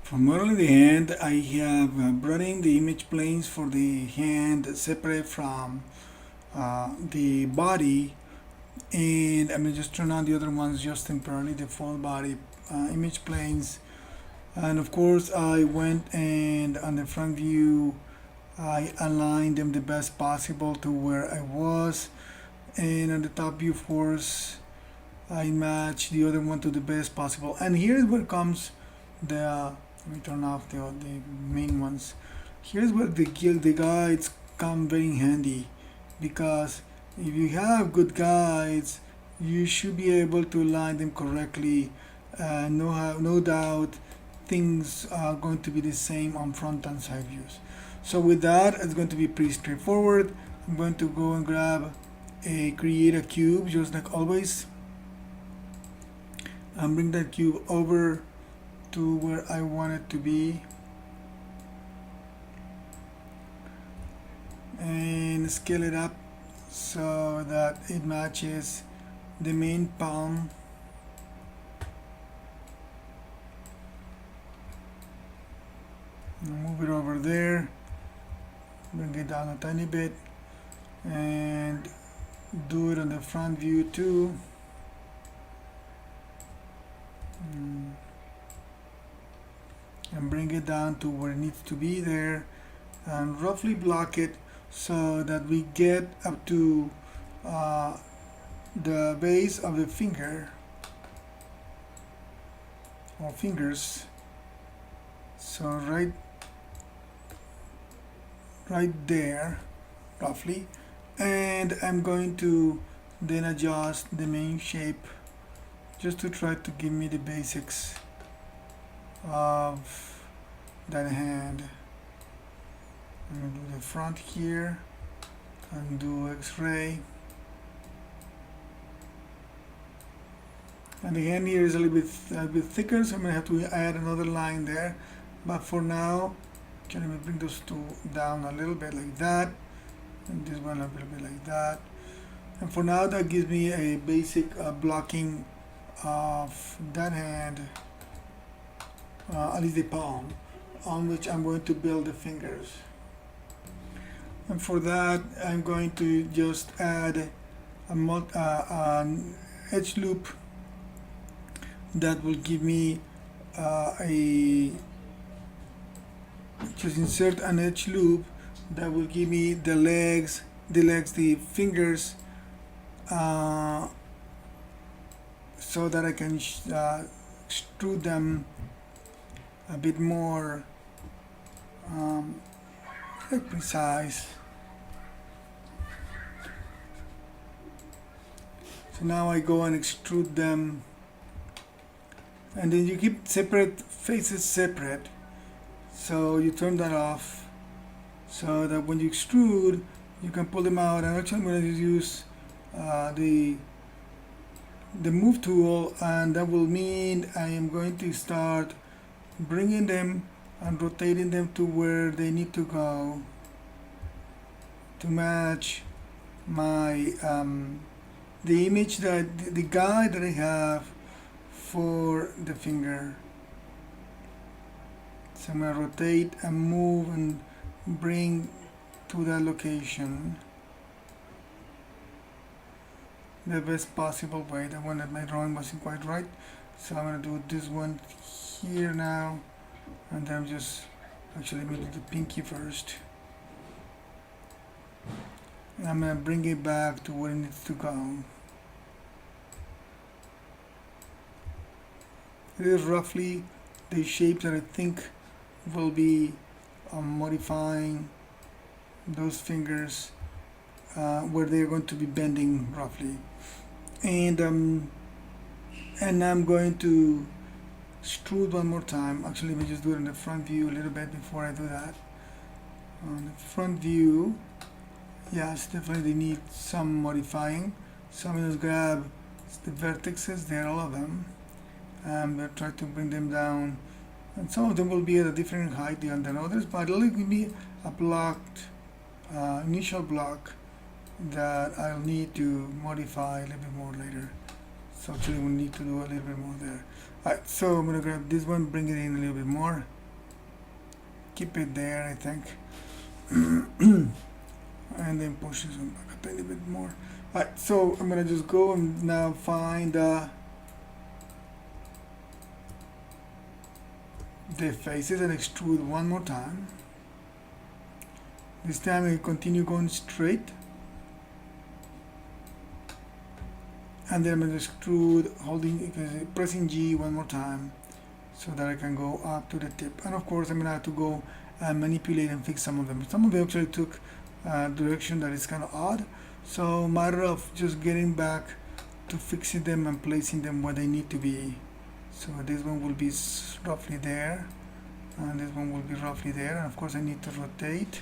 For modeling the hand, I have brought in the image planes for the hand separate from the body, and I'm gonna just turn on the other ones just temporarily, the full body image planes. And of course, I went and on the front view, I aligned them the best possible to where I was, and on the top view, of course, I match the other one to the best possible. And here's where comes the let me turn off the main ones. Here's where the guides come very handy, because if you have good guides, you should be able to align them correctly. No doubt things are going to be the same on front and side views. So with that, it's going to be pretty straightforward. I'm going to go and create a cube just like always, and bring that cube over to where I want it to be, and scale it up so that it matches the main palm. Move it over there, bring it down a tiny bit, and do it on the front view too. And bring it down to where it needs to be there, and roughly block it so that we get up to the base of the finger or fingers. So right there roughly, and I'm going to then adjust the main shape just to try to give me the basics of that hand. I'm going to do the front here and do X-ray, and the hand here is a little bit thicker, so I'm going to have to add another line there, but for now let me bring those two down a little bit like that, and this one a little bit like that, and for now that gives me a basic blocking of that hand, at least the palm, on which I'm going to build the fingers. And for that, I'm going to just add an edge loop that will give me just insert an edge loop that will give me the fingers, so that I can extrude them a bit more precise. So now I go and extrude them, and then you keep separate faces separate, so you turn that off so that when you extrude you can pull them out. And actually I'm going to use the move tool, and that will mean I am going to start bringing them and rotating them to where they need to go to match my the image the guide that I have for the finger. So I'm going to rotate and move and bring to that location the best possible way. The one that my drawing wasn't quite right, so I'm going to do this one here now, and then I'm just actually I'm going to do the pinky first, and I'm going to bring it back to where it needs to go. It is roughly the shape that I think will be modifying those fingers where they're going to be bending roughly, and I'm going to extrude one more time. Actually, let me just do it in the front view a little bit before I do that. On the front view, yes, definitely they need some modifying. So I'm going to grab the vertices there, all of them. I'm going to try to bring them down, and some of them will be at a different height than others, but it'll give me a blocked initial block that I'll need to modify a little bit more later. So actually we'll need to do a little bit more there. Alright, so I'm going to grab this one, bring it in a little bit more. keep it there, I think. And then push this one back a tiny bit more. Alright, so I'm gonna just go and now find the faces and extrude one more time. This time I continue going straight, and then I'm going to extrude pressing G one more time so that I can go up to the tip. And of course I'm going to have to go and manipulate and fix some of them. Some of them actually took a direction that is kind of odd, so matter of just getting back to fixing them and placing them where they need to be. So this one will be roughly there, and this one will be roughly there, and of course I need to rotate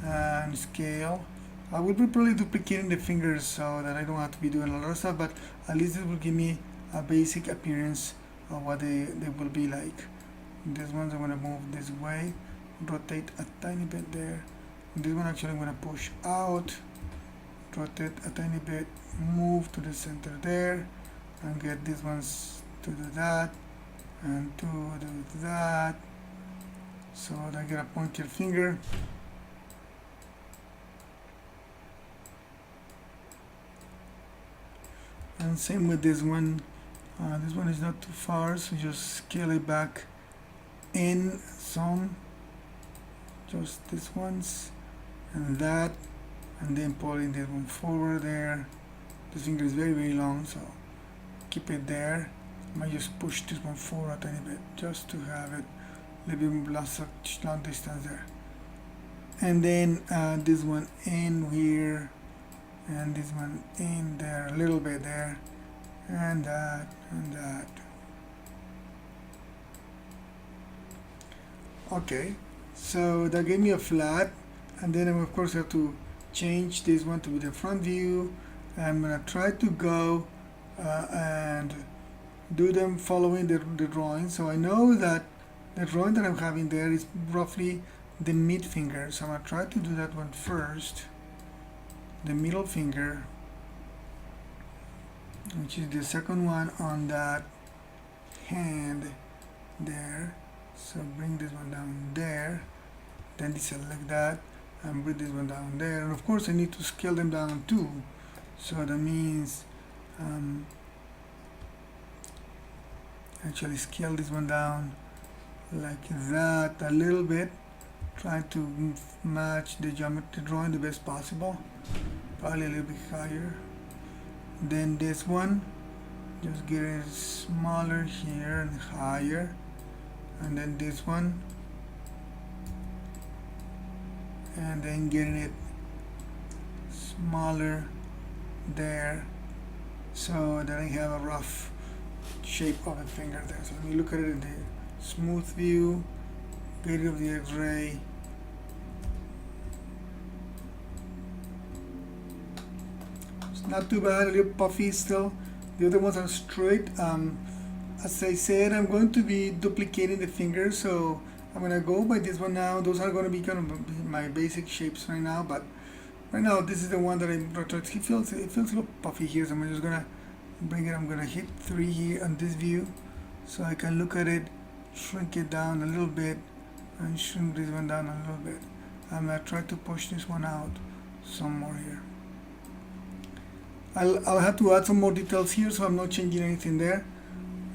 and scale. I will be probably duplicating the fingers so that I don't have to be doing a lot of stuff, but at least it will give me a basic appearance of what they will be like. This one I'm going to move this way, rotate a tiny bit there. This one actually I'm going to push out, rotate a tiny bit, move to the center there, and get these ones to do that and to do that, so that I get a pointed finger. And same with this one. This one is not too far, so just scale it back in some, just this ones and that, and then pulling this one forward there. This finger is very long, so keep it there. I might just push this one forward a tiny bit just to have it a little bit long distance there. And then this one in here, and this one in there, a little bit there, and that, and that. Okay, so that gave me a flat, and then I of course have to change this one to be the front view. I'm gonna try to go and do them following the drawing. So I know that the drawing that I'm having there is roughly the mid finger, so I'm gonna try to do that one first, the middle finger, which is the second one on that hand there. So bring this one down there, then deselect that and bring this one down there, and of course I need to scale them down too. So that means actually scale this one down like that a little bit, try to match the geometry drawing the best possible, probably a little bit higher. Then this one, just get it smaller here and higher, and then this one, and then getting it smaller there, so that I have a rough shape of a finger there. So let me look at it in the smooth view, get rid of the X-ray, it's not too bad, a little puffy still. The other ones are straight. As I said, I'm going to be duplicating the fingers, so I'm going to go by this one now. Those are going to be kind of my basic shapes right now, but right now this is the one that I'm rotating. It feels a little puffy here, so I'm just going to bring it. I'm going to hit 3 here on this view so I can look at it, shrink it down a little bit, and shrink this one down a little bit. I'm going to try to push this one out some more here. I'll have to add some more details here, so I'm not changing anything there.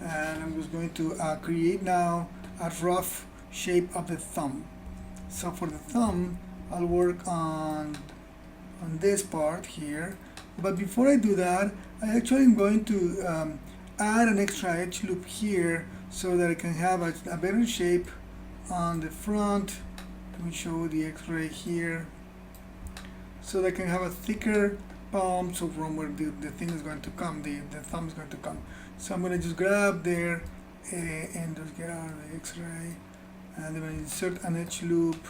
And I'm just going to create now a rough shape of the thumb. So for the thumb, I'll work on this part here. But before I do that, I actually am going to add an extra edge loop here so that I can have a better shape on the front. Let me show the X-ray here, so that I can have a thicker palm, so from where the thing is going to come, the thumb is going to come. So I'm going to just grab there and just get out of the X-ray, and then I'm going to insert an edge loop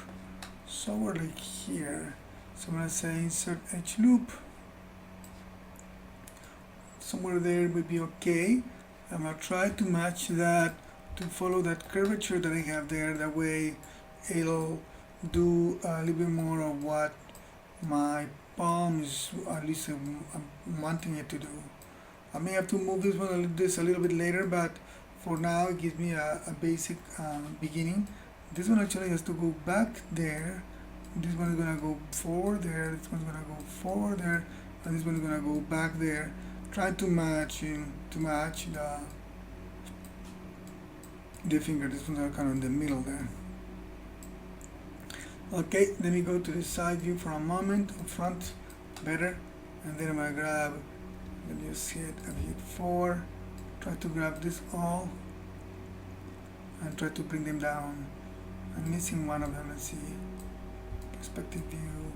somewhere like here. So I'm going to say insert edge loop. Somewhere there would be okay. I'm going to try to match that to follow that curvature that I have there. That way it'll do a little bit more of what my palm is, at least I'm wanting it to do. I may have to move this one a little bit later, but for now it gives me a basic beginning. This one actually has to go back there. This one is gonna go forward there. This one's gonna go forward there, and this one is gonna go back there. Try to match the finger. This one's kind of in the middle there. Okay, let me go to the side view for a moment, front better, and then I'm gonna grab, let me just hit 4, try to grab this all, and try to bring them down. I'm missing one of them, let's see, perspective view,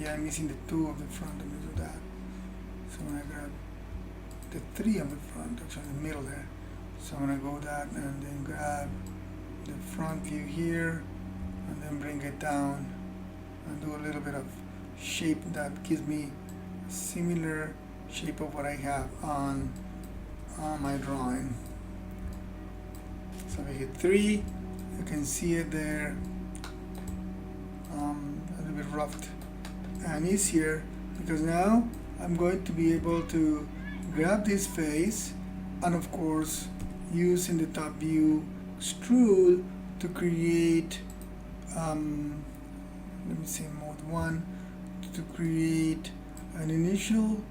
yeah, I'm missing the 2 of the front, let me do that. So I'm gonna grab the 3 of the front, actually in the middle there, so I'm gonna go that and then grab the front view here and then bring it down and do a little bit of shape that gives me a similar shape of what I have on my drawing. So if I hit 3, you can see it there, a little bit roughed and easier, because now I'm going to be able to grab this face and of course using the top view extrude to create let me say mode 1 to create an initial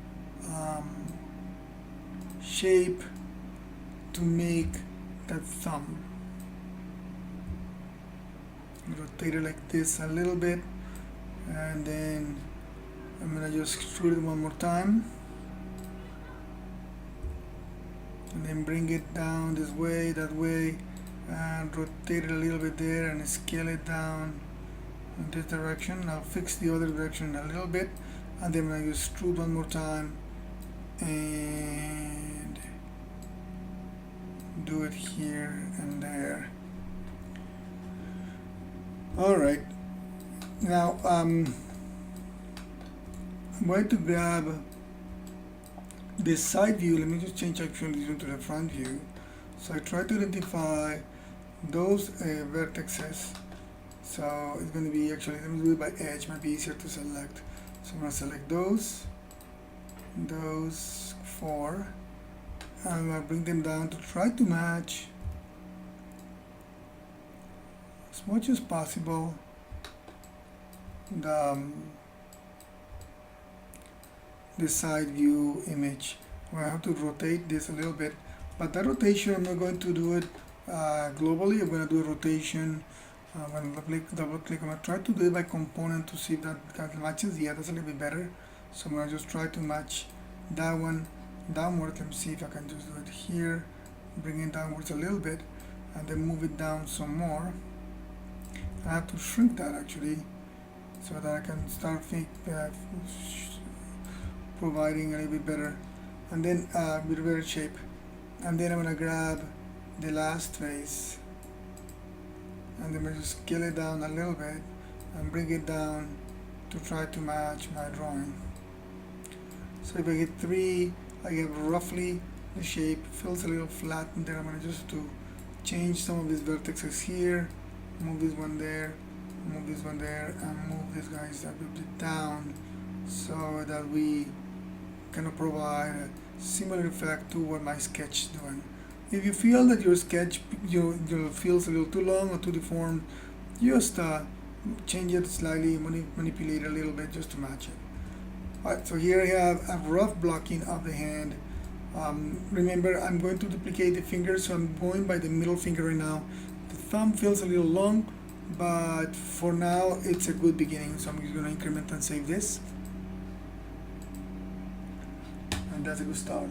shape to make that thumb. Rotate it like this a little bit, and then I'm gonna just extrude it one more time and then bring it down this way, that way, and rotate it a little bit there and scale it down in this direction. I'll fix the other direction a little bit, and then I'm going to extrude one more time and do it here and there. Alright, now I'm going to grab this side view. Let me just change actually to the front view. So I try to identify those vertices. So it's going to be actually, let me do it by edge, might be easier to select. So I'm going to select those 4, and I'm going to bring them down to try to match as much as possible the side view image. I have to rotate this a little bit, but that rotation I'm not going to do it globally. I'm going to do a rotation. I'm going to double click. I'm going to try to do it by component to see if that matches. Yeah, that's a little bit better. So I'm going to just try to match that one downward. Let me see if I can just do it here, bring it downwards a little bit, and then move it down some more. I have to shrink that actually, so that I can start providing a little bit better, and then with better shape. And then I'm going to grab the last face, and then I'm going to scale it down a little bit and bring it down to try to match my drawing. So if I hit 3, I get roughly the shape. Feels a little flat, and then I'm going to just to change some of these vertices here, move this one there, move this one there, and move these guys a bit down, so that we can provide a similar effect to what my sketch is doing. If you feel that your sketch feels a little too long or too deformed, just change it slightly, manipulate it a little bit just to match it. Alright, so here I have a rough blocking of the hand. Remember, I'm going to duplicate the fingers, so I'm going by the middle finger right now. The thumb feels a little long, but for now it's a good beginning, so I'm just going to increment and save this. And that's a good start.